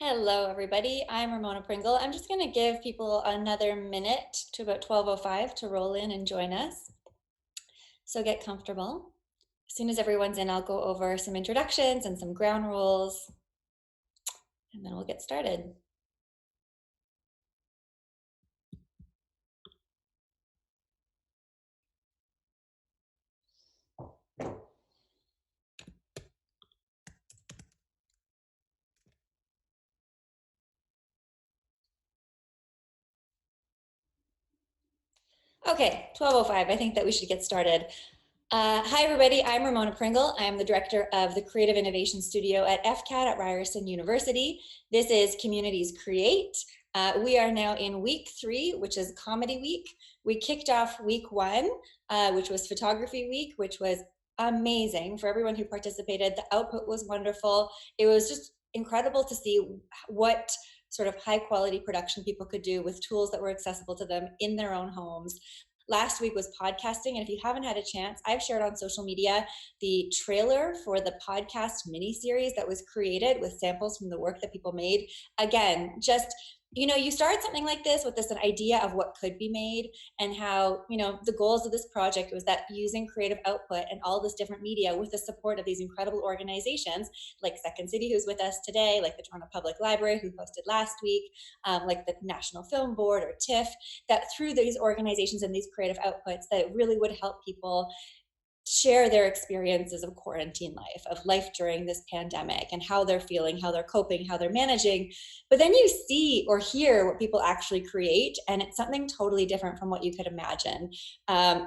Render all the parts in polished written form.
Hello, everybody. I'm Ramona Pringle. I'm just going to give people another minute to about 12:05 to roll in and join us. So get comfortable. As soon as everyone's in, I'll go over some introductions and some ground rules, and then we'll get started. Okay, 12:05. I think that we should get started. Hi, everybody. I'm Ramona Pringle. I'm the director of the Creative Innovation Studio at FCAT at Ryerson University. This is Communities Create. We are now in week 3, which is Comedy Week. We kicked off week 1, which was Photography Week, which was amazing for everyone who participated. The output was wonderful. It was just incredible to see what sort of high quality production people could do with tools that were accessible to them in their own homes. Last week was podcasting, and if you haven't had a chance, I've shared on social media the trailer for the podcast mini-series that was created with samples from the work that people made. Again, just, you start something like this with an idea of what could be made, and how, the goals of this project was that using creative output and all this different media with the support of these incredible organizations like Second City, who's with us today, like the Toronto Public Library, who hosted last week, like the National Film Board or TIFF, that through these organizations and these creative outputs, that it really would help people share their experiences of quarantine life, of life during this pandemic, and how they're feeling, how they're coping, how they're managing. But then you see or hear what people actually create, and it's something totally different from what you could imagine,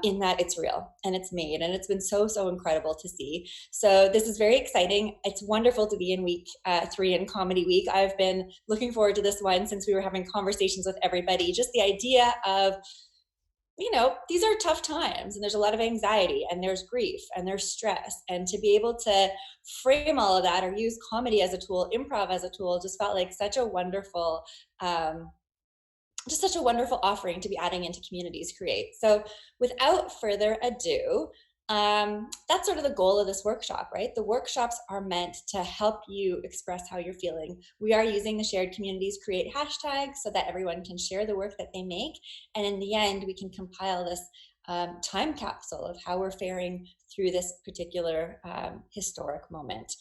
in that it's real and it's made, and it's been so incredible to see. So this is very exciting. It's wonderful to be in week 3 in Comedy Week. I've been looking forward to this one since we were having conversations with everybody. Just the idea of, these are tough times, and there's a lot of anxiety, and there's grief, and there's stress. And to be able to frame all of that or use comedy as a tool, improv as a tool, just felt like such a wonderful, offering to be adding into Communities Create. So without further ado, that's sort of the goal of this workshop, right? The workshops are meant to help you express how you're feeling. We are using the shared Communities Create hashtag so that everyone can share the work that they make. And in the end, we can compile this time capsule of how we're faring through this particular historic moment.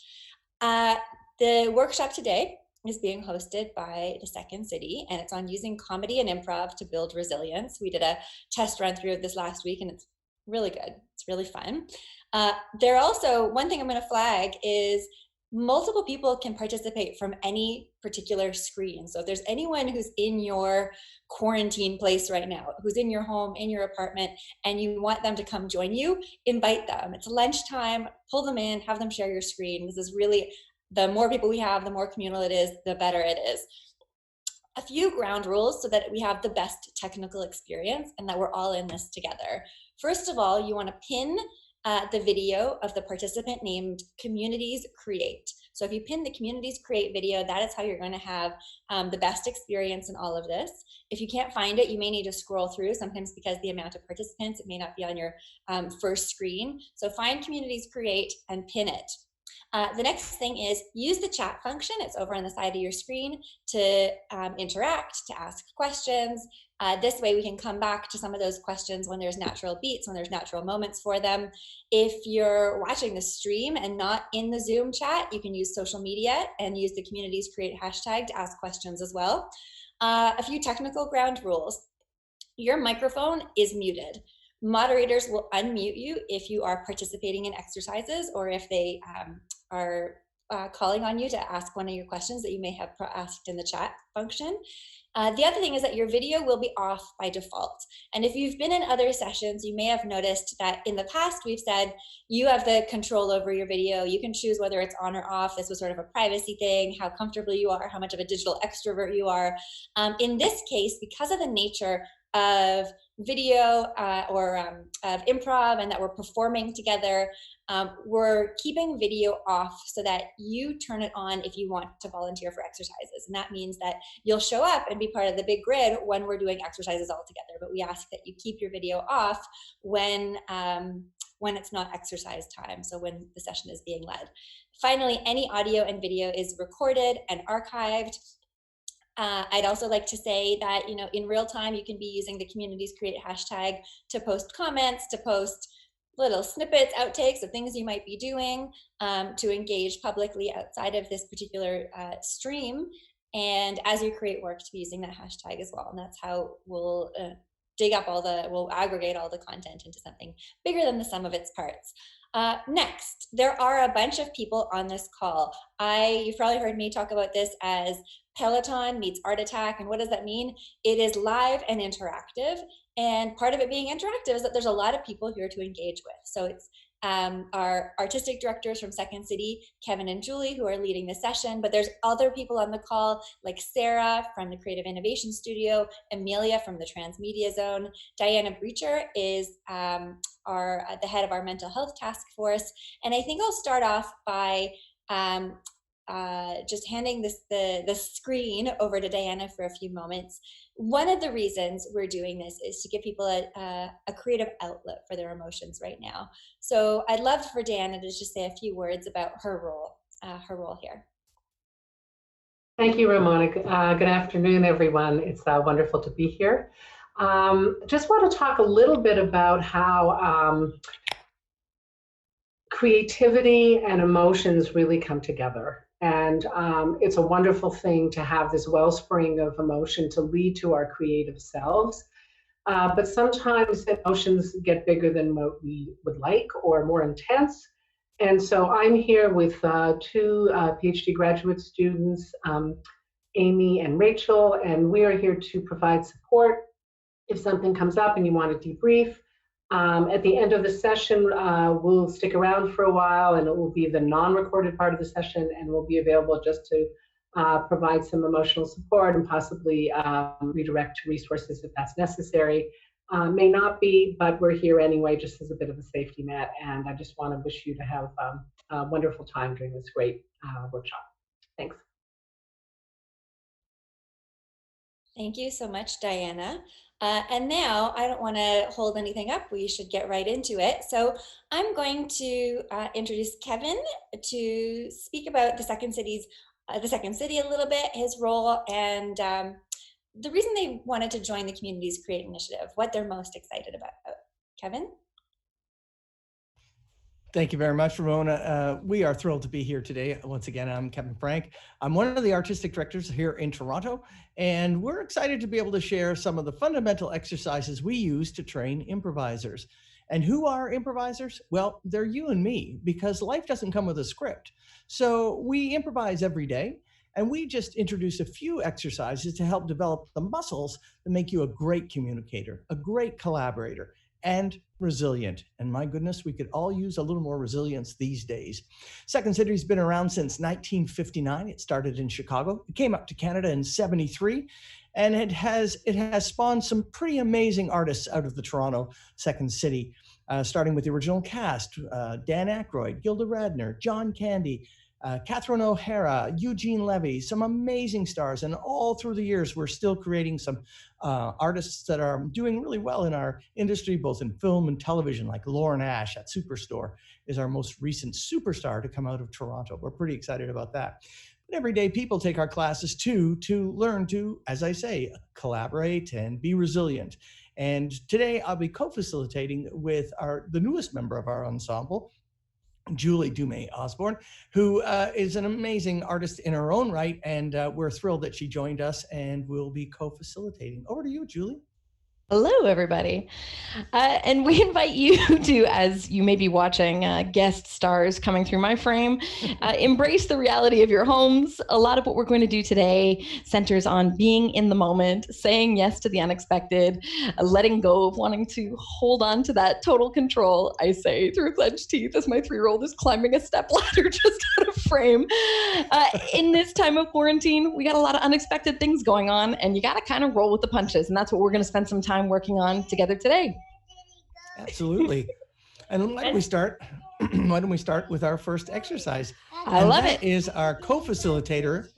The workshop today is being hosted by the Second City, and it's on using comedy and improv to build resilience. We did a test run through of this last week, and it's really good. It's really fun. There also, one thing I'm going to flag is multiple people can participate from any particular screen. So if there's anyone who's in your quarantine place right now, who's in your home, in your apartment, and you want them to come join you, invite them. It's lunchtime, pull them in, have them share your screen. This is really, the more people we have, the more communal it is, the better it is. A few ground rules so that we have the best technical experience and that we're all in this together. First of all, you want to pin the video of the participant named Communities Create. So if you pin the Communities Create video, that is how you're going to have the best experience in all of this. If you can't find it, you may need to scroll through, sometimes because the amount of participants, it may not be on your first screen. So find Communities Create and pin it. The next thing is use the chat function. It's over on the side of your screen to interact, to ask questions. This way we can come back to some of those questions when there's natural beats, when there's natural moments for them. If you're watching the stream and not in the Zoom chat, you can use social media and use the Communities Create hashtag to ask questions as well. A few technical ground rules. Your microphone is muted. Moderators will unmute you if you are participating in exercises, or if they are calling on you to ask one of your questions that you may have asked in the chat function. The other thing is that your video will be off by default. And if you've been in other sessions, you may have noticed that in the past we've said you have the control over your video. You can choose whether it's on or off. This was sort of a privacy thing, how comfortable you are, how much of a digital extrovert you are. In this case, because of the nature of video or of improv and that we're performing together, we're keeping video off so that you turn it on if you want to volunteer for exercises. And that means that you'll show up and be part of the big grid when we're doing exercises all together. But we ask that you keep your video off when it's not exercise time, so when the session is being led. Finally, any audio and video is recorded and archived. I'd also like to say that, in real time, you can be using the Communities Create hashtag to post comments, to post little snippets, outtakes of things you might be doing, to engage publicly outside of this particular stream. And as you create work, to be using that hashtag as well. And that's how we'll we'll aggregate all the content into something bigger than the sum of its parts. Next, there are a bunch of people on this call. You've probably heard me talk about this as Peloton meets Art Attack. And what does that mean? It is live and interactive. And part of it being interactive is that there's a lot of people here to engage with. So it's our artistic directors from Second City, Kevin and Julie, who are leading the session, but there's other people on the call like Sarah from the Creative Innovation Studio, Amelia from the Transmedia Zone, Diana Breacher is the head of our mental health task force. And I think I'll start off by just handing the screen over to Diana for a few moments. One of the reasons we're doing this is to give people a creative outlet for their emotions right now. So I'd love for Diana to just say a few words about her role here. Thank you, Ramona. Good afternoon, everyone. It's wonderful to be here. Just want to talk a little bit about how creativity and emotions really come together. And it's a wonderful thing to have this wellspring of emotion to lead to our creative selves. But sometimes emotions get bigger than what we would like or more intense. And so I'm here with two PhD graduate students, Amy and Rachel, and we are here to provide support if something comes up and you want to debrief. At the end of the session, we'll stick around for a while, and it will be the non-recorded part of the session, and we'll be available just to provide some emotional support and possibly redirect to resources if that's necessary. May not be, but we're here anyway, just as a bit of a safety net, and I just want to wish you to have a wonderful time during this great workshop. Thanks. Thank you so much, Diana. And now I don't want to hold anything up. We should get right into it. So I'm going to introduce Kevin to speak about the Second City a little bit, his role, and the reason they wanted to join the Communities Create initiative, what they're most excited about. Kevin? Thank you very much, Ramona. We are thrilled to be here today. Once again, I'm Kevin Frank. I'm one of the artistic directors here in Toronto, and we're excited to be able to share some of the fundamental exercises we use to train improvisers. And who are improvisers? Well, they're you and me, because life doesn't come with a script. So we improvise every day, and we just introduce a few exercises to help develop the muscles that make you a great communicator, a great collaborator, and resilient. And my goodness, we could all use a little more resilience these days. Second City's been around since 1959. It started in Chicago. It came up to Canada in 73. And it has spawned some pretty amazing artists out of the Toronto Second City, starting with the original cast, Dan Aykroyd, Gilda Radner, John Candy, Catherine O'Hara, Eugene Levy, some amazing stars. And all through the years, we're still creating some artists that are doing really well in our industry, both in film and television, like Lauren Ash at Superstore is our most recent superstar to come out of Toronto. We're pretty excited about that. But everyday people take our classes too, to learn to, as I say, collaborate and be resilient. And today I'll be co-facilitating with the newest member of our ensemble, Julie Dumais Osborne, who is an amazing artist in her own right, and we're thrilled that she joined us and will be co-facilitating. Over to you, Julie. Hello, everybody. And we invite you to, as you may be watching guest stars coming through my frame, embrace the reality of your homes. A lot of what we're going to do today centers on being in the moment, saying yes to the unexpected, letting go of wanting to hold on to that total control, I say, through clenched teeth as my 3-year-old is climbing a step ladder just out of frame. In this time of quarantine, we got a lot of unexpected things going on, and you got to kind of roll with the punches. And that's what we're going to spend some time time working on together today. Absolutely. And why don't we start? Why don't we start with our first exercise? I love it. That is our co-facilitator.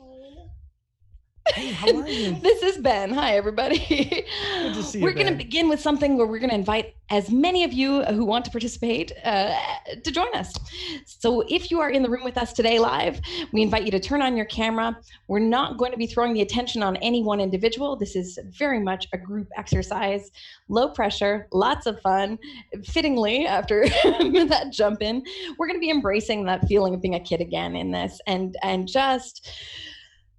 Hey, how are you? This is Ben. Hi, everybody. Good to see you, We're going to Ben. begin with something where we're going to invite as many of you who want to participate to join us. So if you are in the room with us today live, we invite you to turn on your camera. We're not going to be throwing the attention on any one individual. This is very much a group exercise, low pressure, lots of fun. Fittingly, after that jump in, we're going to be embracing that feeling of being a kid again in this and just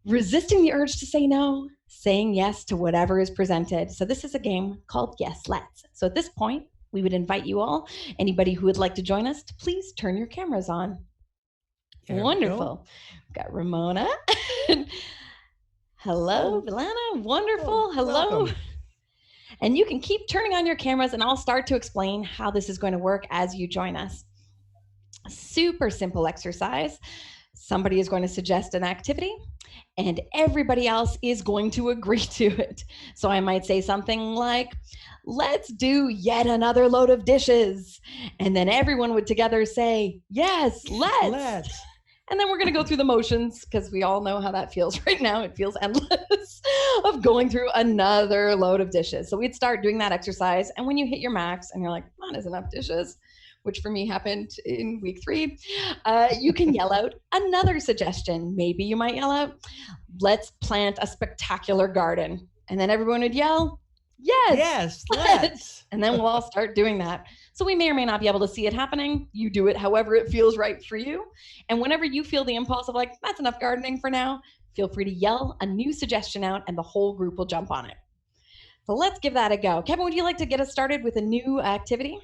resisting the urge to say no, saying yes to whatever is presented. So this is a game called Yes, Let's. So at this point, we would invite you all, anybody who would like to join us, to please turn your cameras on. There we Wonderful. We've got Ramona. Hello, Vilana. Wonderful. Hello. Welcome. And you can keep turning on your cameras and I'll start to explain how this is going to work as you join us. Super simple exercise. Somebody is going to suggest an activity and everybody else is going to agree to it. So I might say something like, let's do yet another load of dishes. And then everyone would together say, yes, let's. And then we're going to go through the motions because we all know how that feels right now. It feels endless of going through another load of dishes. So we'd start doing that exercise. And when you hit your max and you're like, that is enough dishes, which for me happened in week 3, you can yell out another suggestion. Maybe you might yell out, let's plant a spectacular garden. And then everyone would yell, yes, let's. And then we'll all start doing that. So we may or may not be able to see it happening. You do it however it feels right for you. And whenever you feel the impulse of like, that's enough gardening for now, feel free to yell a new suggestion out and the whole group will jump on it. So let's give that a go. Kevin, would you like to get us started with a new activity?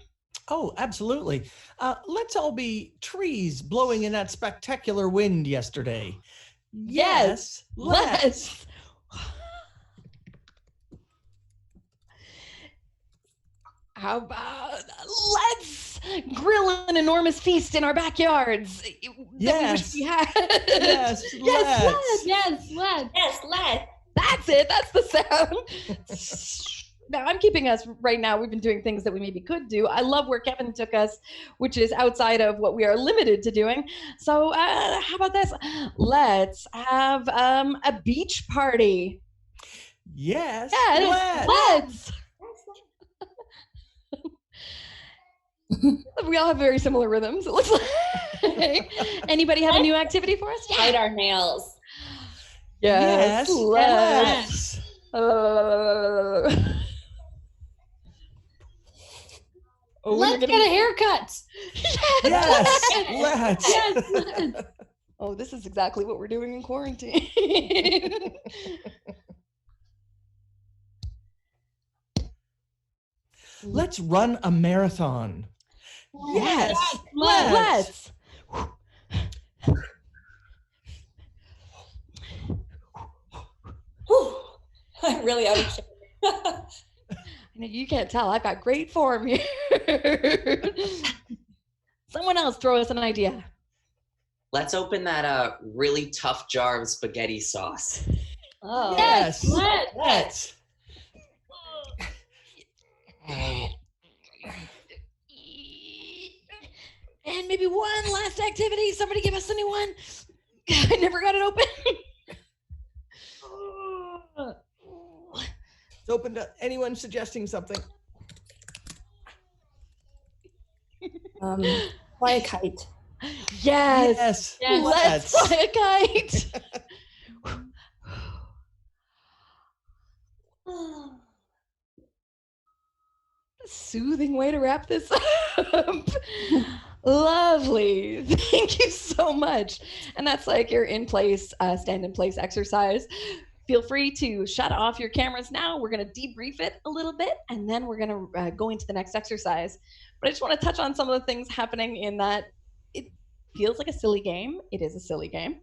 Oh, absolutely. Let's all be trees blowing in that spectacular wind yesterday. Yes, let's. How about let's grill an enormous feast in our backyards that we wish we had? Yes, let's. Yes, let's. That's it. That's the sound. Now, I'm keeping us right now. We've been doing things that we maybe could do. I love where Kevin took us, which is outside of what we are limited to doing. So how about this? Let's have a beach party. Yes, let's. We all have very similar rhythms, it looks like. Anybody have a new activity for us? Bite our nails. Yes, let's. Let's get a haircut. Yes, let's. Yes. Oh, this is exactly what we're doing in quarantine. Let's run a marathon. Yes, let's. I'm really out of shape. I know you can't tell. I've got great form here. Someone else throw us an idea. Let's open that really tough jar of spaghetti sauce. Oh. Yes, let's. And maybe one last activity. Somebody give us a new one. I never got it open. It's open to anyone suggesting something. Fly a kite. Yes. Let's fly a kite. Soothing way to wrap this up. Lovely. Thank you so much. And that's like your in place, stand in place exercise. Feel free to shut off your cameras now. We're going to debrief it a little bit, and then we're going to go into the next exercise. But I just want to touch on some of the things happening in that it feels like a silly game. It is a silly game.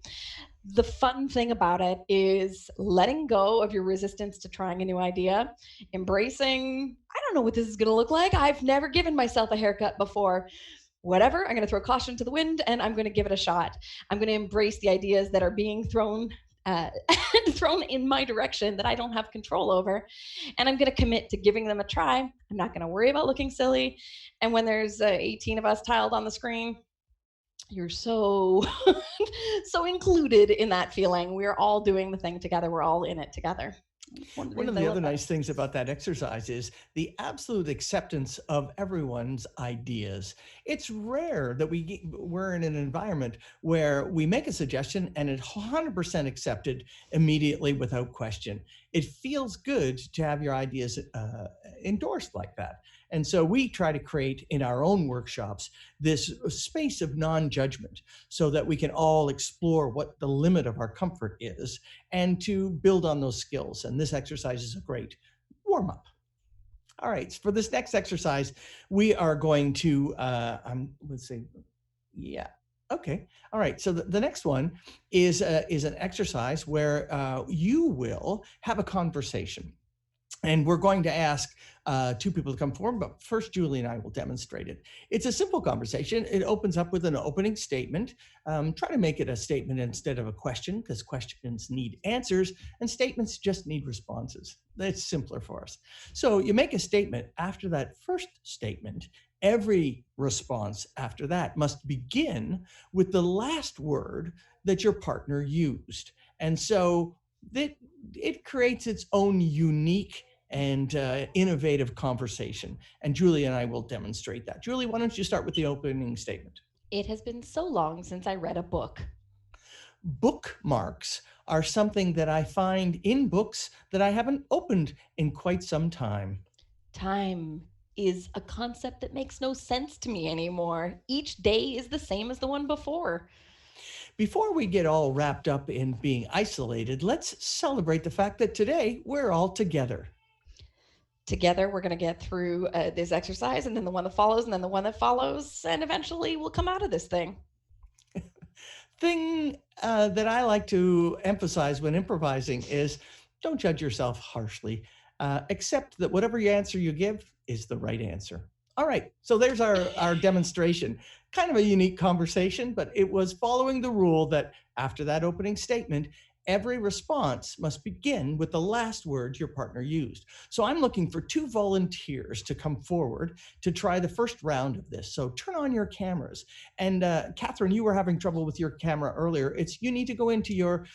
The fun thing about it is letting go of your resistance to trying a new idea, embracing, I don't know what this is going to look like. I've never given myself a haircut before. Whatever, I'm going to throw caution to the wind and I'm going to give it a shot. I'm going to embrace the ideas that are being thrown thrown in my direction that I don't have control over. And I'm going to commit to giving them a try. I'm not going to worry about looking silly. And when there's 18 of us tiled on the screen, you're so so included in that feeling. We're all doing the thing together. We're all in it together. One of the other nice things about that exercise is the absolute acceptance of everyone's ideas. It's rare that we're in an environment where we make a suggestion and it's 100% accepted immediately without question. It feels good to have your ideas endorsed like that. And so we try to create in our own workshops this space of non-judgment so that we can all explore what the limit of our comfort is and to build on those skills. And this exercise is a great warm-up. All right, for this next exercise, we are going to, let's see, yeah, okay. All right, so the next one is an exercise where you will have a conversation. And we're going to ask two people to come forward, but first Julie and I will demonstrate it. It's a simple conversation. It opens up with an opening statement. Try to make it a statement instead of a question, because questions need answers and statements just need responses. It's simpler for us. So you make a statement. After that first statement, every response after that must begin with the last word that your partner used. And so it creates its own unique and innovative conversation. And Julie and I will demonstrate that. Julie, why don't you start with the opening statement? It has been so long since I read a book. Bookmarks are something that I find in books that I haven't opened in quite some time. Time is a concept that makes no sense to me anymore. Each day is the same as the one before. Before we get all wrapped up in being isolated, let's celebrate the fact that today we're all together. Together, we're going to get through this exercise and then the one that follows and then the one that follows, and eventually we'll come out of this thing. Thing that I like to emphasize when improvising is don't judge yourself harshly. Accept that whatever answer you give is the right answer. All right, so there's our demonstration. Kind of a unique conversation, but it was following the rule that after that opening statement, every response must begin with the last word your partner used. So I'm looking for 2 volunteers to come forward to try the first round of this. So turn on your cameras. And Catherine, you were having trouble with your camera earlier. You need to go into your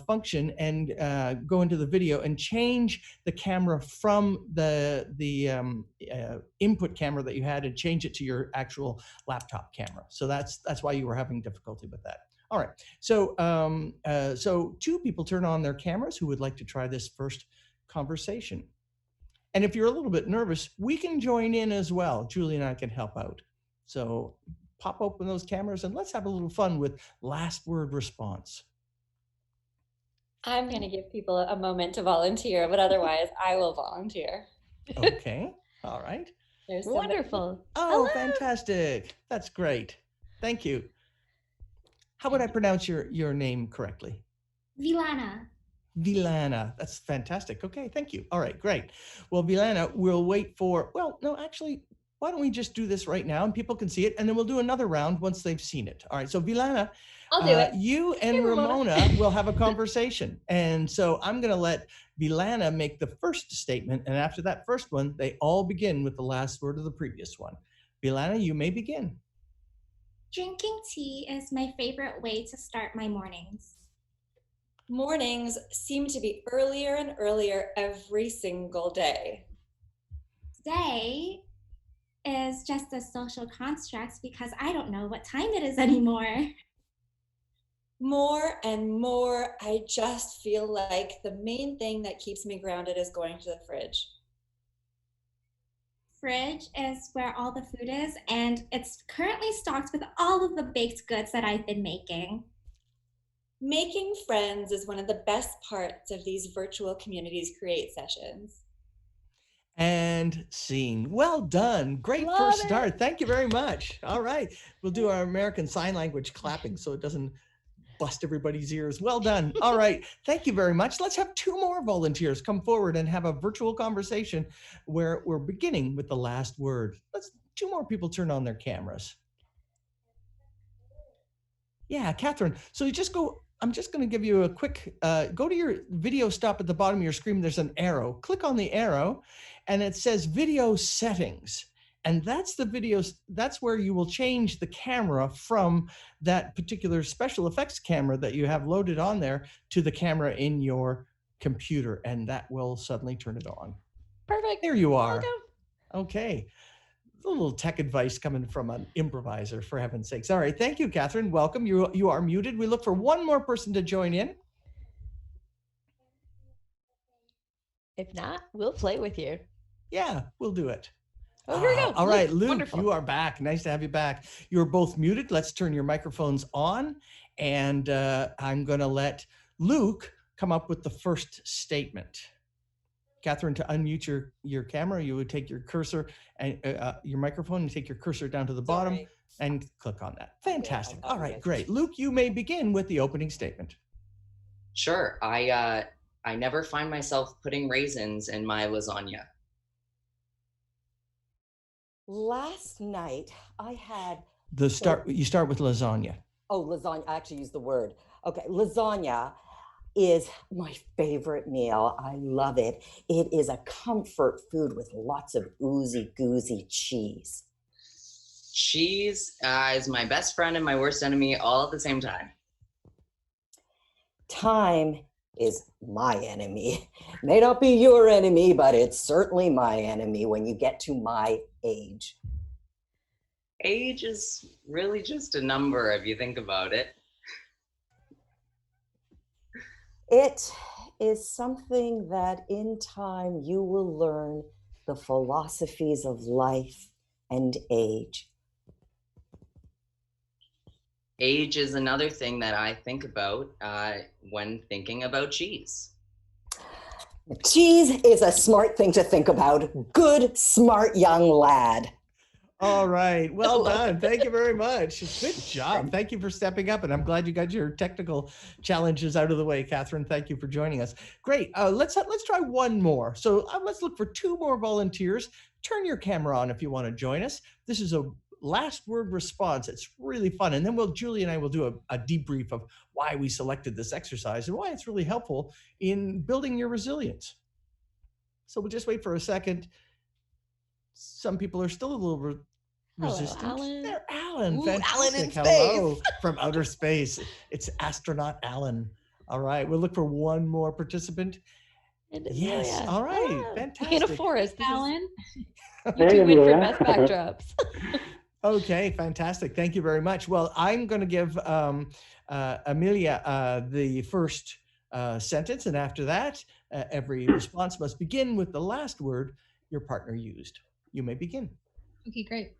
function and go into the video and change the camera from the input camera that you had and change it to your actual laptop camera. So that's why you were having difficulty with that. All right, so 2 people turn on their cameras who would like to try this first conversation. And if you're a little bit nervous, we can join in as well. Julie and I can help out. So pop open those cameras and let's have a little fun with last word response. I'm going to give people a moment to volunteer, but otherwise I will volunteer. Okay, all right. There's Wonderful. Oh, hello. Fantastic. That's great. Thank you. How would I pronounce your name correctly? Vilana. Vilana. That's fantastic. Okay, thank you. All right, great. Well, Vilana, we'll wait for, well, no, actually, why don't we just do this right now and people can see it and then we'll do another round once they've seen it. All right, so Vilana, I'll do it. You and Ramona will have a conversation. And so I'm going to let Vilana make the first statement. And after that first one, they all begin with the last word of the previous one. Vilana, you may begin. Drinking tea is my favorite way to start my mornings. Mornings seem to be earlier and earlier every single day. Today is just a social construct because I don't know what time it is anymore. More and more, I just feel like the main thing that keeps me grounded is going to the fridge. Fridge is where all the food is, and it's currently stocked with all of the baked goods that I've been making. Making friends is one of the best parts of these virtual communities create sessions. And scene. Well done. Great Love first it. start. Thank you very much. All right. We'll do our American Sign Language clapping so it doesn't bust everybody's ears. Well done. All right. Thank you very much. Let's have 2 more volunteers come forward and have a virtual conversation where we're beginning with the last word. Let's 2 more people turn on their cameras. Yeah, Catherine. So you just go I'm just going to give you a quick, go to your video stop at the bottom of your screen. There's an arrow. Click on the arrow and it says video settings. And that's the videos, that's where you will change the camera from that particular special effects camera that you have loaded on there to the camera in your computer. And that will suddenly turn it on. Perfect. There you are. Welcome. Okay. A little tech advice coming from an improviser, for heaven's sakes. All right. Thank you, Catherine. Welcome. You are muted. We look for one more person to join in. If not, we'll play with you. Yeah, we'll do it. Oh, here we go. All right, Luke, wonderful. you are back. Nice to have you back. You're both muted. Let's turn your microphones on. And I'm going to let Luke come up with the first statement. Catherine, to unmute your camera, you would take your cursor and your microphone and take your cursor down to the bottom and click on that. Fantastic. All right, great. Luke, you may begin with the opening statement. Sure. I never find myself putting raisins in my lasagna. Last night I had You start with lasagna. lasagna. I actually used the word. Okay, lasagna is my favorite meal. I love it. It is a comfort food with lots of oozy goozy cheese. Cheese is my best friend and my worst enemy all at the same time. Time is my enemy. May not be your enemy, but it's certainly my enemy when you get to my age. Age is really just a number if you think about it. It is something that in time you will learn the philosophies of life and age. Age is another thing that I think about when thinking about cheese. Cheese is a smart thing to think about. Good, smart young lad. All right. Well done. Thank you very much. Good job. Thank you for stepping up. And I'm glad you got your technical challenges out of the way, Catherine. Thank you for joining us. Great. Let's try one more. So let's look for two more volunteers. Turn your camera on if you want to join us. This is a last word response. It's really fun. And then Julie and I will do a debrief of why we selected this exercise and why it's really helpful in building your resilience. So we'll just wait for a second. Some people are still a little resistant. Hello, Alan. There, Alan. Ooh, Fantastic. Alan in Hello from outer space. It's astronaut Alan. All right. We'll look for one more participant. Yes. Amelia. All right. Oh, Fantastic. Hannah Forrest. Alan. You two win for best backdrops. Okay, fantastic. Thank you very much. Well, I'm going to give Amelia the first sentence, and after that, every response must begin with the last word your partner used. You may begin. Okay, great.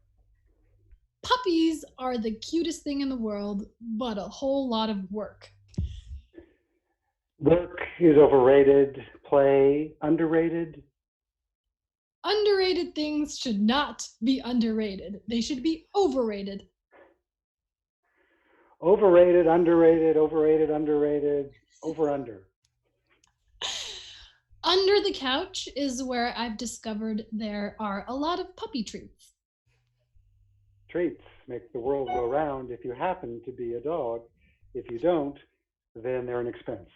Puppies are the cutest thing in the world, but a whole lot of work. Work is overrated. Play underrated. Underrated things should not be underrated. They should be overrated. Overrated, underrated, overrated, underrated, over under. Under the couch is where I've discovered there are a lot of puppy treats. Treats make the world go round if you happen to be a dog. If you don't, then they're an expense.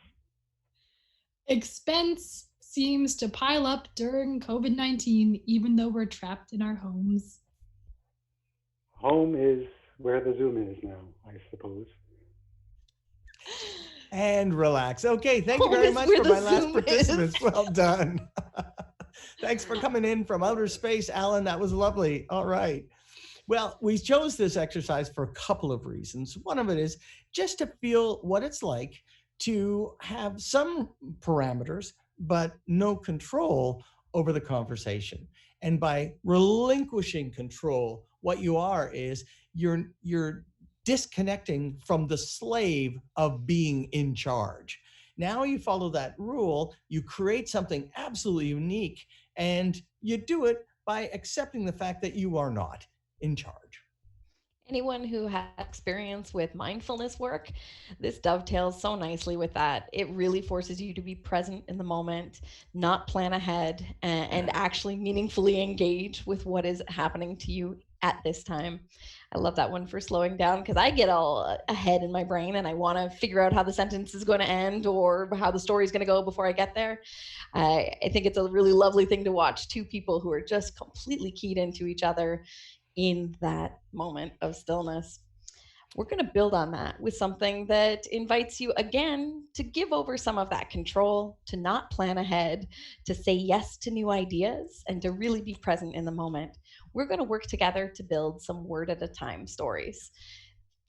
Expense seems to pile up during COVID-19, even though we're trapped in our homes. Home is where the Zoom is now, I suppose. And relax. Okay, thank you very much for my last participants. Well done. Thanks for coming in from outer space, Alan. That was lovely. All right. Well, we chose this exercise for a couple of reasons. One of it is just to feel what it's like to have some parameters, but no control over the conversation. And by relinquishing control, what you are is you're disconnecting from the slave of being in charge. Now you follow that rule, you create something absolutely unique, and you do it by accepting the fact that you are not in charge. Anyone who has experience with mindfulness work, this dovetails so nicely with that. It really forces you to be present in the moment, not plan ahead, and actually meaningfully engage with what is happening to you at this time. I love that one for slowing down because I get all ahead in my brain and I want to figure out how the sentence is going to end or how the story is going to go before I get there. I think it's a really lovely thing to watch two people who are just completely keyed into each other in that moment of stillness. We're going to build on that with something that invites you again to give over some of that control, to not plan ahead, to say yes to new ideas, and to really be present in the moment. We're going to work together to build some word at a time stories.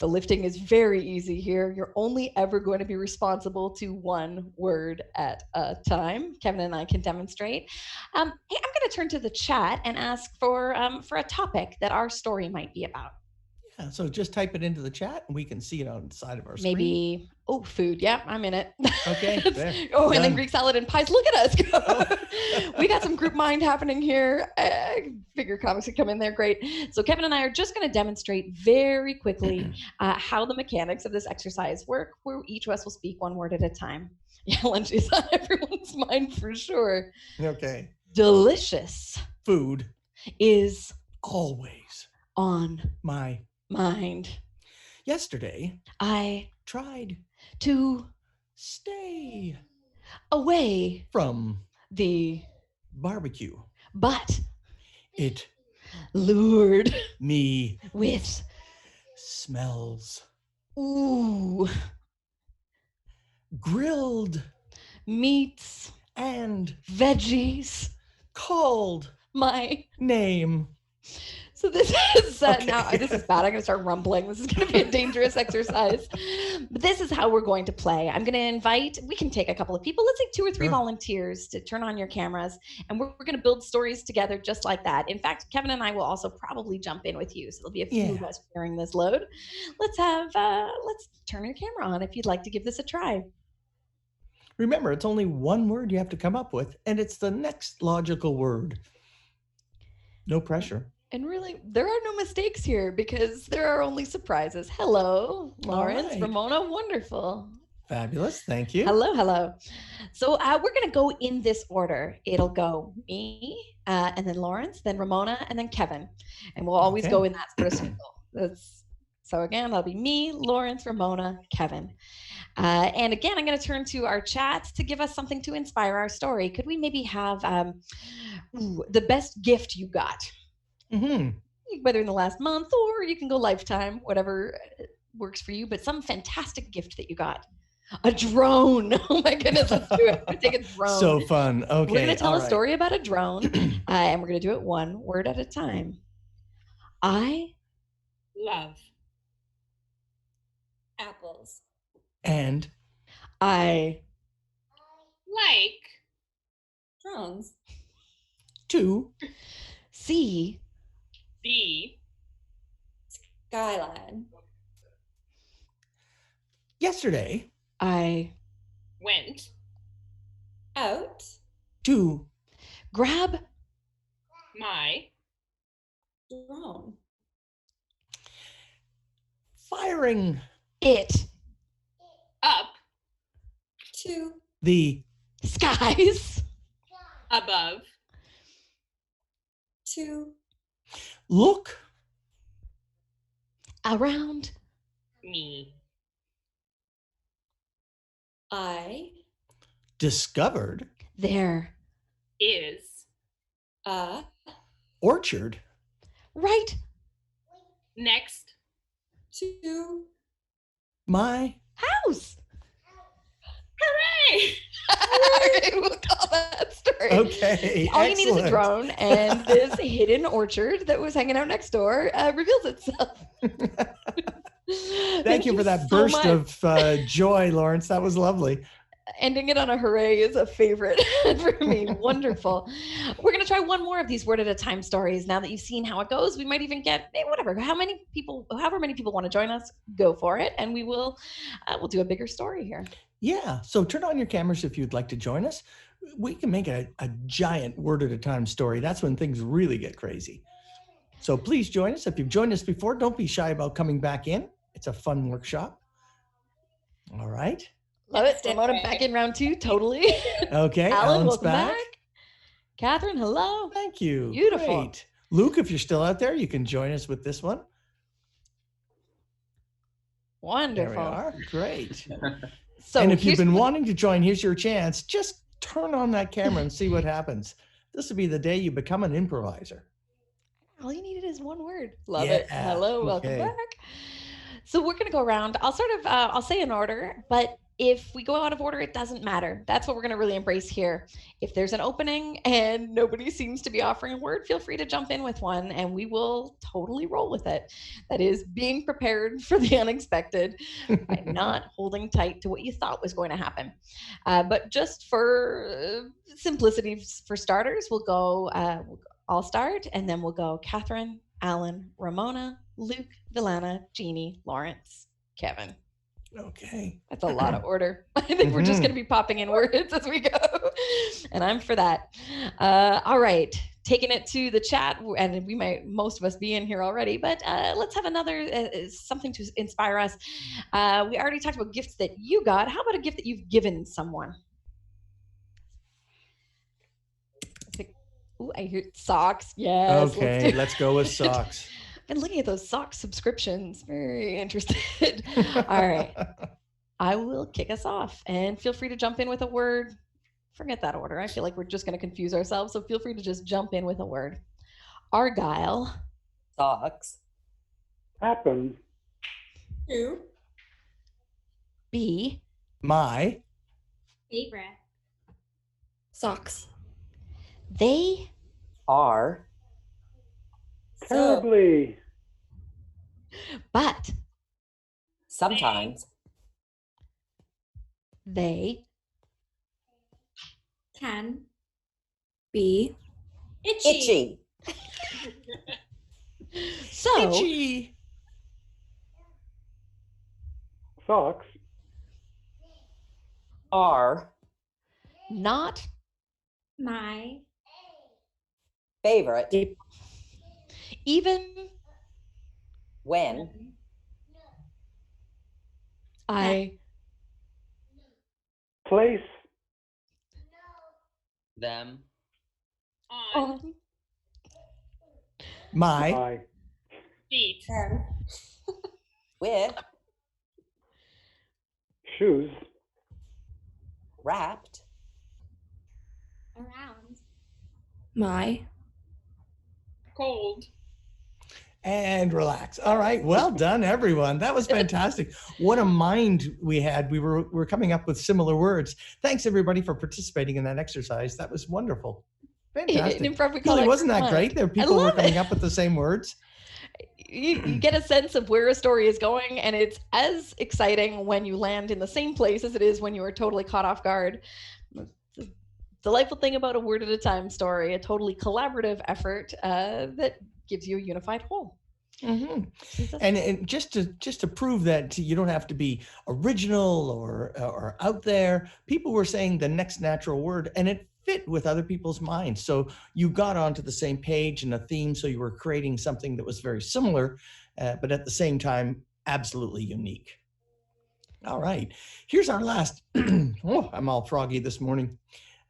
The lifting is very easy here. You're only ever going to be responsible to one word at a time. Kevin and I can demonstrate. Hey, I'm going to turn to the chat and ask for a topic that our story might be about. Yeah, so just type it into the chat and we can see it on the side of our screen. Maybe, food. Yeah, I'm in it. Okay. There. And then Greek salad and pies. Look at us. We got some group mind happening here. Figure comics could come in there. Great. So Kevin and I are just going to demonstrate very quickly how the mechanics of this exercise work, where each of us will speak one word at a time. Yeah, lunch is on everyone's mind for sure. Okay. Delicious. Food is always on my mind. Yesterday, I tried to stay away from the barbecue, but it lured me with smells. Ooh. Grilled meats and veggies called my name. So this is now this is bad. I'm gonna start rumbling. This is gonna be a dangerous exercise. But this is how we're going to play. I'm gonna invite, we can take a couple of people. Let's take 2 or 3 volunteers to turn on your cameras, and we're gonna build stories together just like that. In fact, Kevin and I will also probably jump in with you. So there'll be a few of us sharing this load. Let's turn your camera on if you'd like to give this a try. Remember, it's only one word you have to come up with, and it's the next logical word. No pressure. And really, there are no mistakes here because there are only surprises. Hello, Lawrence, Ramona, wonderful. Fabulous, thank you. Hello, hello. So we're going to go in this order. It'll go me, and then Lawrence, then Ramona, and then Kevin. And we'll always go in that sort of circle. So again, that'll be me, Lawrence, Ramona, Kevin. And again, I'm going to turn to our chat to give us something to inspire our story. Could we maybe have the best gift you got? Mm-hmm. Whether in the last month or you can go lifetime, whatever works for you, but some fantastic gift that you got. A drone. Oh my goodness, let's do it. Take a drone. So fun. Okay. We're going to tell a story about a drone, and we're going to do it one word at a time. I love apples. And I like drones. To see the skyline. Yesterday, I went out to grab my drone. Firing it up to the skies above to look around me. I discovered there is a orchard right next to my house. Hooray! Okay, we'll call that story. Okay, all you need is a drone, and this hidden orchard that was hanging out next door reveals itself. Thank you for that so burst of joy, Lawrence. That was lovely. Ending it on a hooray is a favorite for me. Wonderful. We're going to try one more of these word at a time stories. Now that you've seen how it goes, we might even get whatever. However many people want to join us, go for it, and we will we'll do a bigger story here. Yeah. So turn on your cameras if you'd like to join us. We can make a giant word at a time story. That's when things really get crazy. So please join us. If you've joined us before, don't be shy about coming back in. It's a fun workshop. All right. Love it. Ramona back in round 2. Totally. Okay. Alan, Alan's welcome back. back. Catherine, hello. Thank you. Beautiful. Great. Luke, if you're still out there, you can join us with this one. Wonderful. There we are. Great. So and if you've been wanting to join, here's your chance. Just turn on that camera and see what happens. This will be the day you become an improviser. All you needed is one word. Love it. Hello, welcome Okay. back. So we're going to go around. I'll say in order, but if we go out of order, it doesn't matter. That's what we're going to really embrace here. If there's an opening and nobody seems to be offering a word, feel free to jump in with one and we will totally roll with it. That is being prepared for the unexpected by not holding tight to what you thought was going to happen. But just for simplicity, for starters, I'll start and then we'll go Catherine, Alan, Ramona, Luke, Villana, Jeannie, Lawrence, Kevin. Okay. That's a lot of order. I think we're just going to be popping in words as we go. And I'm for that. All right. Taking it to the chat, and most of us be in here already, but let's have another, something to inspire us. We already talked about gifts that you got. How about a gift that you've given someone? Ooh, I hear socks. Yes. Okay, let's go with socks. Been looking at those sock subscriptions. Very interested. All right. I will kick us off and feel free to jump in with a word. Forget that order. I feel like we're just going to confuse ourselves. So feel free to just jump in with a word. Argyle. Socks. Happen. Who? B. My. Favorite. Socks. They. Are. Terribly. But. Sometimes. They. Can. Be. Itchy. So. Itchy. Socks. Are. Not. My. Favorite. Even. When. I. Place. Them. On. My. My. Feet. With. Shoes. Wrapped. Around. My. Cold. And relax. All right. Well done, everyone. That was fantastic. What a mind we had. We're coming up with similar words. Thanks, everybody, for participating in that exercise. That was wonderful. Fantastic. In Improv, we call Really, it wasn't that fun. great? There were people who were coming up with the same words. You get a sense of where a story is going, and it's as exciting when you land in the same place as it is when you are totally caught off guard. The delightful thing about a word at a time story, a totally collaborative effort that gives you a unified whole. Mm-hmm. And just to prove that you don't have to be original or out there, people were saying the next natural word, and it fit with other people's minds. So you got onto the same page and a theme, so you were creating something that was very similar, but at the same time, absolutely unique. All right, here's our last, oh, I'm all froggy this morning.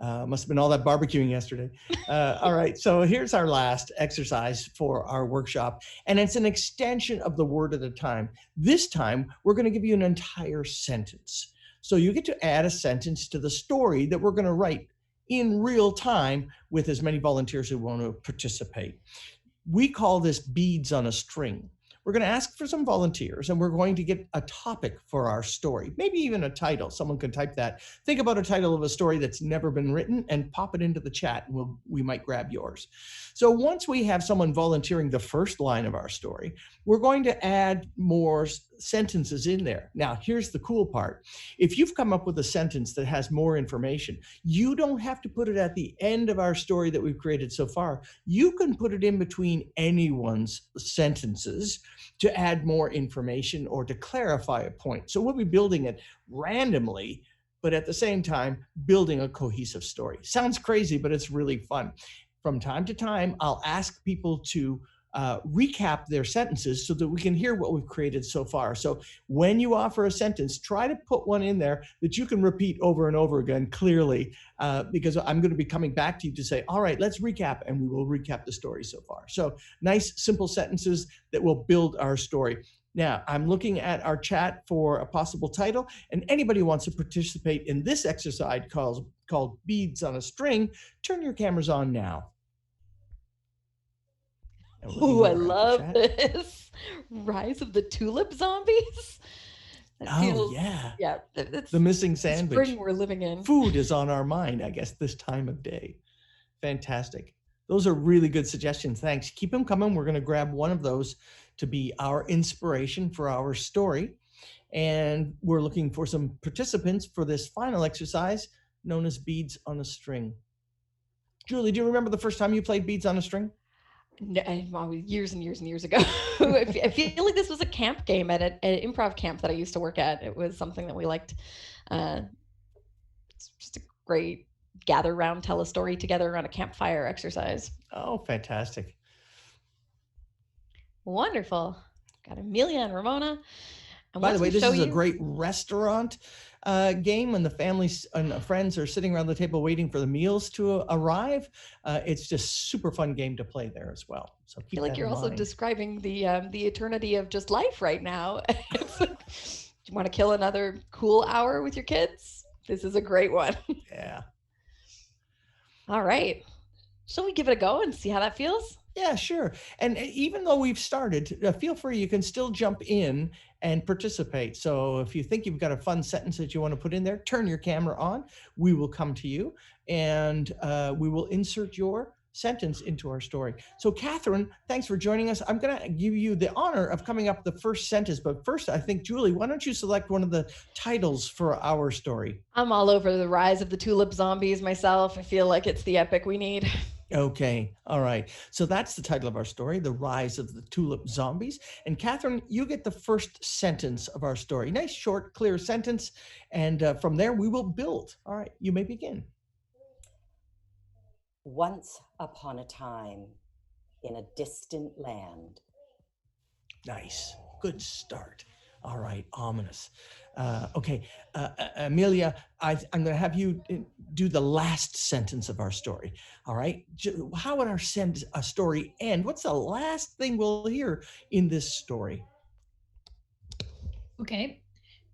Must have been all that barbecuing yesterday. All right, so here's our last exercise for our workshop, and it's an extension of the word at a time. This time, we're going to give you an entire sentence. So you get to add a sentence to the story that we're going to write in real time with as many volunteers who want to participate. We call this beads on a string. We're going to ask for some volunteers, and we're going to get a topic for our story, maybe even a title. Someone could type that. Think about a title of a story that's never been written and pop it into the chat, and we might grab yours. So once we have someone volunteering the first line of our story, we're going to add more sentences in there. Now, here's the cool part. If you've come up with a sentence that has more information, you don't have to put it at the end of our story that we've created so far. You can put it in between anyone's sentences to add more information or to clarify a point. So we'll be building it randomly, but at the same time, building a cohesive story. Sounds crazy, but it's really fun. From time to time, I'll ask people to recap their sentences so that we can hear what we've created so far. So when you offer a sentence, try to put one in there that you can repeat over and over again clearly, because I'm going to be coming back to you to say, all right, let's recap, and we will recap the story so far. So nice, simple sentences that will build our story. Now, I'm looking at our chat for a possible title, and anybody who wants to participate in this exercise called Beads on a String, turn your cameras on now. Oh, I love this. Rise of the Tulip Zombies. Yeah. It's the missing sandwich. Spring we're living in. Food is on our mind, I guess, this time of day. Fantastic. Those are really good suggestions. Thanks. Keep them coming. We're going to grab one of those to be our inspiration for our story. And we're looking for some participants for this final exercise known as Beads on a String. Julie, do you remember the first time you played Beads on a String? No, years and years and years ago. I feel like this was a camp game at an improv camp that I used to work at. It was something that we liked. It's just a great gather around, tell a story together around a campfire exercise. Oh, fantastic. Wonderful. Got Amelia and Ramona. And by the way, this is a great restaurant game when the families and friends are sitting around the table waiting for the meals to arrive. It's just super fun game to play there as well. So keep I feel like you're also describing the eternity of just life right now. You want to kill another cool hour with your kids? This is a great one. Yeah. All right. Shall we give it a go and see how that feels? Yeah, sure. And even though we've started, feel free, you can still jump in and participate. So if you think you've got a fun sentence that you want to put in there, turn your camera on. We will come to you and we will insert your sentence into our story. So Catherine, thanks for joining us. I'm going to give you the honor of coming up with the first sentence. But first, I think, Julie, why don't you select one of the titles for our story? I'm all over the Rise of the Tulip Zombies myself. I feel like it's the epic we need. Okay. All right. So that's the title of our story, The Rise of the Tulip Zombies. And Catherine, you get the first sentence of our story. Nice, short, clear sentence. And from there, we will build. All right. You may begin. Once upon a time in a distant land. Nice. Good start. All right. Ominous. Okay. Amelia, I'm going to have you do the last sentence of our story. All right. How would our story end? What's the last thing we'll hear in this story? Okay.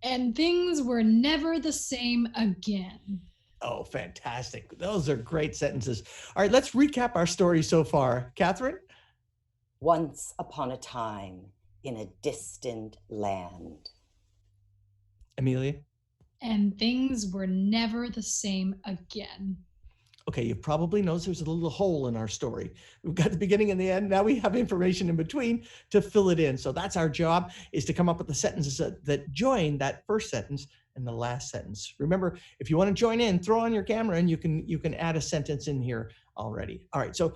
And things were never the same again. Oh, fantastic. Those are great sentences. All right. Let's recap our story so far. Catherine? Once upon a time in a distant land. Amelia? And things were never the same again. Okay, you probably noticed there's a little hole in our story. We've got the beginning and the end. Now we have information in between to fill it in. So that's our job, is to come up with the sentences that join that first sentence and the last sentence. Remember, if you want to join in, throw on your camera and you can add a sentence in here already. All right, so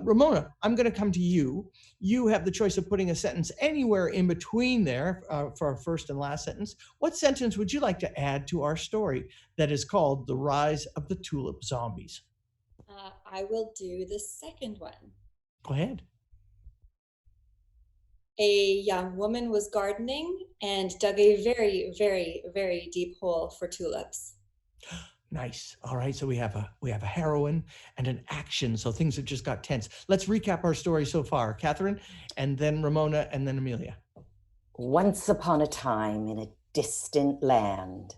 Ramona, I'm going to come to you. You have the choice of putting a sentence anywhere in between there for our first and last sentence. What sentence would you like to add to our story that is called The Rise of the Tulip Zombies? I will do the second one. Go ahead. A young woman was gardening and dug a very, very, very deep hole for tulips. Nice. All right. So we have a heroine and an action. So things have just got tense. Let's recap our story so far. Catherine, and then Ramona, and then Amelia. Once upon a time in a distant land.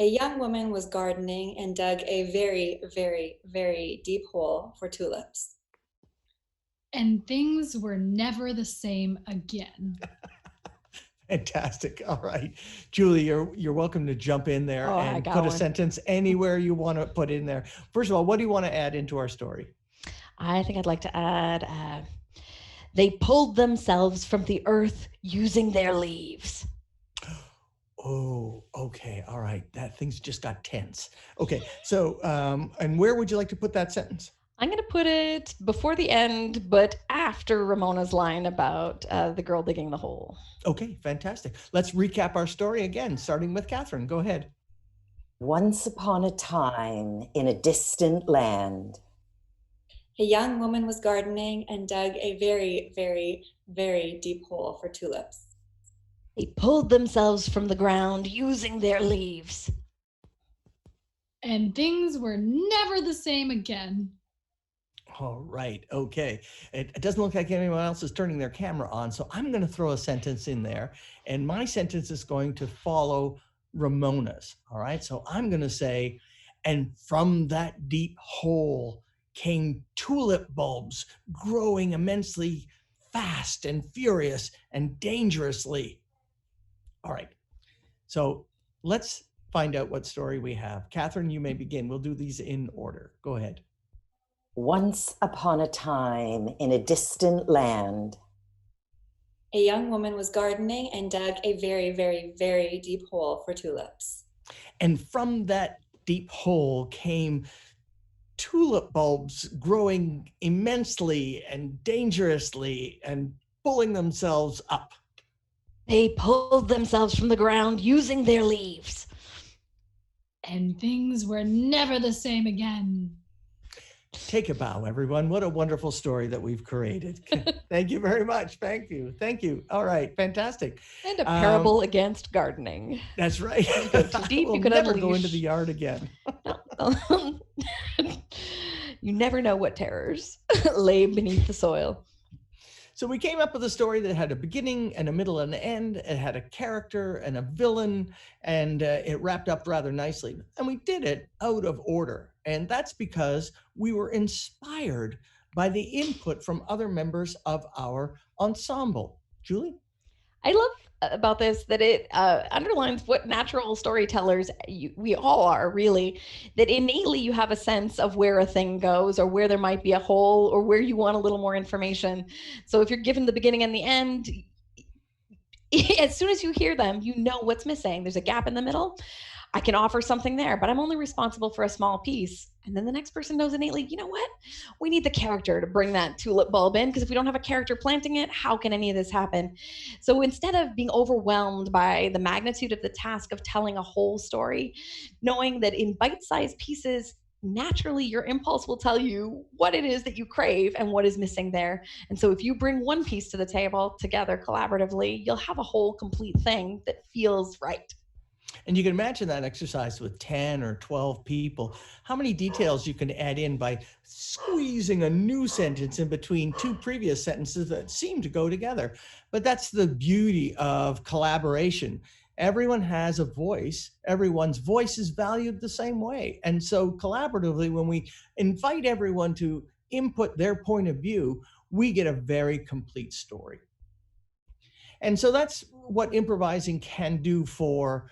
A young woman was gardening and dug a very, very, very deep hole for tulips. And things were never the same again. Fantastic. All right. Julie, you're welcome to jump in there and put a sentence anywhere you want to put in there. First of all, what do you want to add into our story? I think I'd like to add, they pulled themselves from the earth using their leaves. Oh, okay. All right. That thing's just got tense. Okay. So, and where would you like to put that sentence? I'm going to put it before the end, but after Ramona's line about the girl digging the hole. Okay, fantastic. Let's recap our story again, starting with Catherine. Go ahead. Once upon a time in a distant land. A young woman was gardening and dug a very, very, very deep hole for tulips. They pulled themselves from the ground using their leaves. And things were never the same again. All right. Okay. It doesn't look like anyone else is turning their camera on, so I'm going to throw a sentence in there, and my sentence is going to follow Ramona's. All right. So I'm going to say, and from that deep hole came tulip bulbs growing immensely fast and furious and dangerously. All right. So let's find out what story we have. Catherine, you may begin. We'll do these in order. Go ahead. Once upon a time in a distant land, a young woman was gardening and dug a very, very, very deep hole for tulips. And from that deep hole came tulip bulbs growing immensely and dangerously and pulling themselves up. They pulled themselves from the ground using their leaves. And things were never the same again. Take a bow, everyone. What a wonderful story that we've created. Thank you very much. Thank you. Thank you. All right. Fantastic. And a parable against gardening. That's right. You go too deep, we'll you could never go into the yard again. You never know what terrors lay beneath the soil. So we came up with a story that had a beginning and a middle and an end. It had a character and a villain, and it wrapped up rather nicely. And we did it out of order. And that's because we were inspired by the input from other members of our ensemble. Julie? I love about this that it underlines what natural storytellers we all are, really, that innately you have a sense of where a thing goes or where there might be a hole or where you want a little more information. So if you're given the beginning and the end, as soon as you hear them, you know what's missing. There's a gap in the middle. I can offer something there, but I'm only responsible for a small piece. And then the next person knows innately, you know what? We need the character to bring that tulip bulb in, because if we don't have a character planting it, how can any of this happen? So instead of being overwhelmed by the magnitude of the task of telling a whole story, knowing that in bite-sized pieces, naturally your impulse will tell you what it is that you crave and what is missing there. And so if you bring one piece to the table together collaboratively, you'll have a whole complete thing that feels right. And you can imagine that exercise with 10 or 12 people, how many details you can add in by squeezing a new sentence in between two previous sentences that seem to go together. But that's the beauty of collaboration. Everyone has a voice. Everyone's voice is valued the same way. And so collaboratively, when we invite everyone to input their point of view, we get a very complete story. And so that's what improvising can do for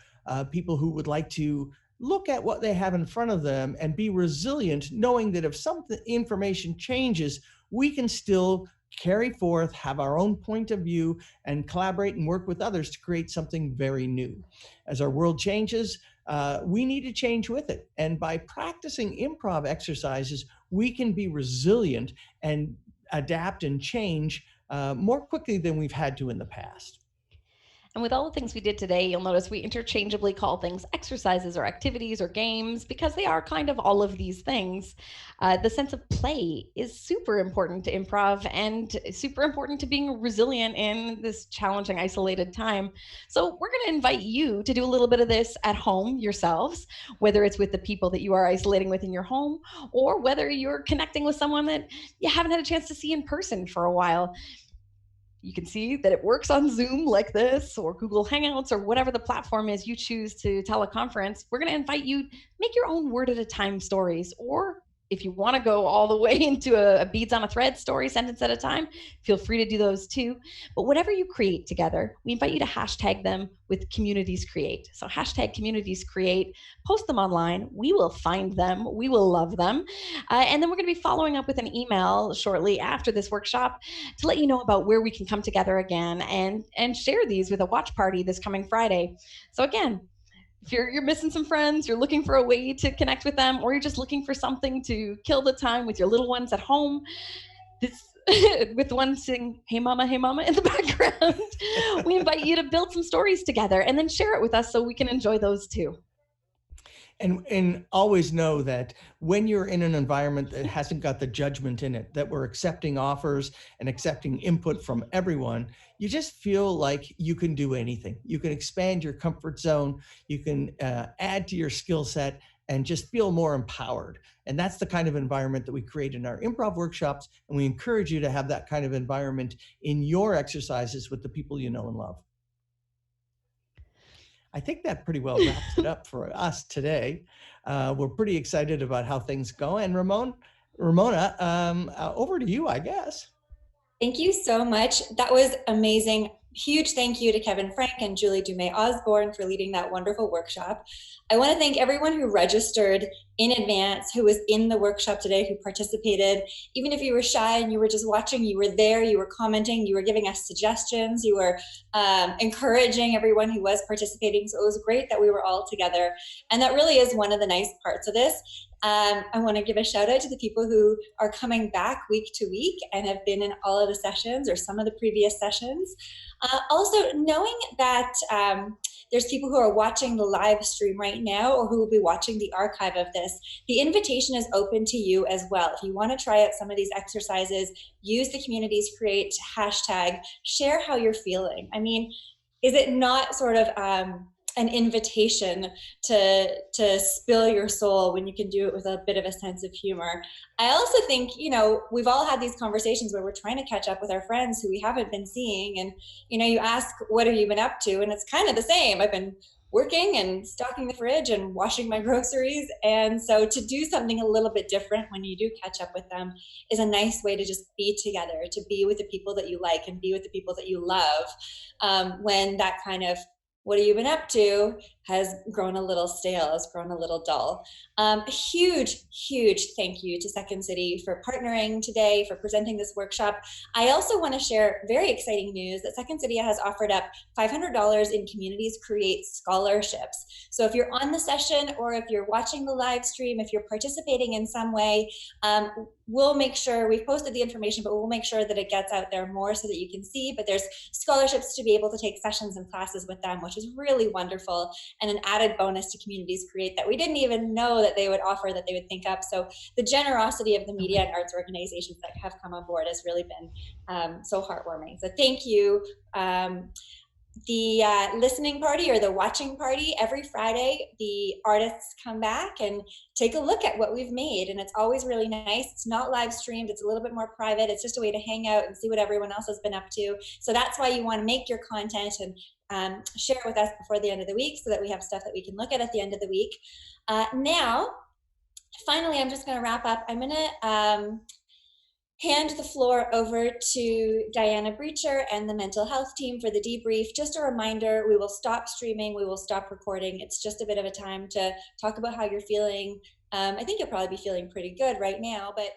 people who would like to look at what they have in front of them and be resilient, knowing that if some information changes, we can still carry forth, have our own point of view, and collaborate and work with others to create something very new. As our world changes, we need to change with it. And by practicing improv exercises, we can be resilient and adapt and change more quickly than we've had to in the past. And with all the things we did today, you'll notice we interchangeably call things exercises or activities or games because they are kind of all of these things. The sense of play is super important to improv and super important to being resilient in this challenging, isolated time. So we're going to invite you to do a little bit of this at home yourselves, whether it's with the people that you are isolating with in your home or whether you're connecting with someone that you haven't had a chance to see in person for a while. You can see that it works on Zoom like this or Google Hangouts or whatever the platform is you choose to teleconference. We're going to invite you, make your own word at a time stories, or if you want to go all the way into a beads on a thread story, sentence at a time, feel free to do those too. But whatever you create together, we invite you to hashtag them with Communities Create. So hashtag Communities Create, post them online. We will find them. We will love them. And then we're going to be following up with an email shortly after this workshop to let you know about where we can come together again and share these with a watch party this coming Friday. So again, if you're missing some friends, you're looking for a way to connect with them, or you're just looking for something to kill the time with your little ones at home, with one singing, hey mama, in the background, we invite you to build some stories together and then share it with us so we can enjoy those too. And always know that when you're in an environment that hasn't got the judgment in it, that we're accepting offers and accepting input from everyone, you just feel like you can do anything. You can expand your comfort zone, you can add to your skill set, and just feel more empowered. And that's the kind of environment that we create in our improv workshops. And we encourage you to have that kind of environment in your exercises with the people you know and love. I think that pretty well wraps it up for us today. We're pretty excited about how things go. And Ramona, over to you, I guess. Thank you so much. That was amazing. Huge thank you to Kevin Frank and Julie Dumais Osborne for leading that wonderful workshop. I want to thank everyone who registered in advance, who was in the workshop today, who participated. Even if you were shy and you were just watching, you were there, you were commenting, you were giving us suggestions, you were encouraging everyone who was participating. So it was great that we were all together. And that really is one of the nice parts of this. I want to give a shout out to the people who are coming back week to week and have been in all of the sessions or some of the previous sessions. Also, knowing that there's people who are watching the live stream right now or who will be watching the archive of this, the invitation is open to you as well. If you want to try out some of these exercises, use the Communities Create hashtag, share how you're feeling. I mean, is it not sort of an invitation to spill your soul when you can do it with a bit of a sense of humor? I also think, you know, we've all had these conversations where we're trying to catch up with our friends who we haven't been seeing, and, you know, you ask, what have you been up to? And it's kind of the same. I've been working and stocking the fridge and washing my groceries. And so to do something a little bit different when you do catch up with them is a nice way to just be together, to be with the people that you like and be with the people that you love, when that kind of what have you been up to has grown a little stale, has grown a little dull. Huge thank you to Second City for partnering today, for presenting this workshop. I also want to share very exciting news that Second City has offered up $500 in Communities Create scholarships. So if you're on the session or if you're watching the live stream, if you're participating in some way, we'll make sure, we've posted the information, but we'll make sure that it gets out there more so that you can see. But there's scholarships to be able to take sessions and classes with them, which is really wonderful, and an added bonus to Communities Create that we didn't even know that they would offer, that they would think up. So the generosity of the media and arts organizations that have come on board has really been so heartwarming. So thank you. The listening party or the watching party, every Friday, the artists come back and take a look at what we've made. And it's always really nice. It's not live streamed. It's a little bit more private. It's just a way to hang out and see what everyone else has been up to. So that's why you want to make your content and share it with us before the end of the week so that we have stuff that we can look at the end of the week. Now, finally, I'm just going to wrap up. I'm going to hand the floor over to Diana Breacher and the mental health team for the debrief. Just a reminder, we will stop streaming, we will stop recording. It's just a bit of a time to talk about how you're feeling. I think you'll probably be feeling pretty good right now, but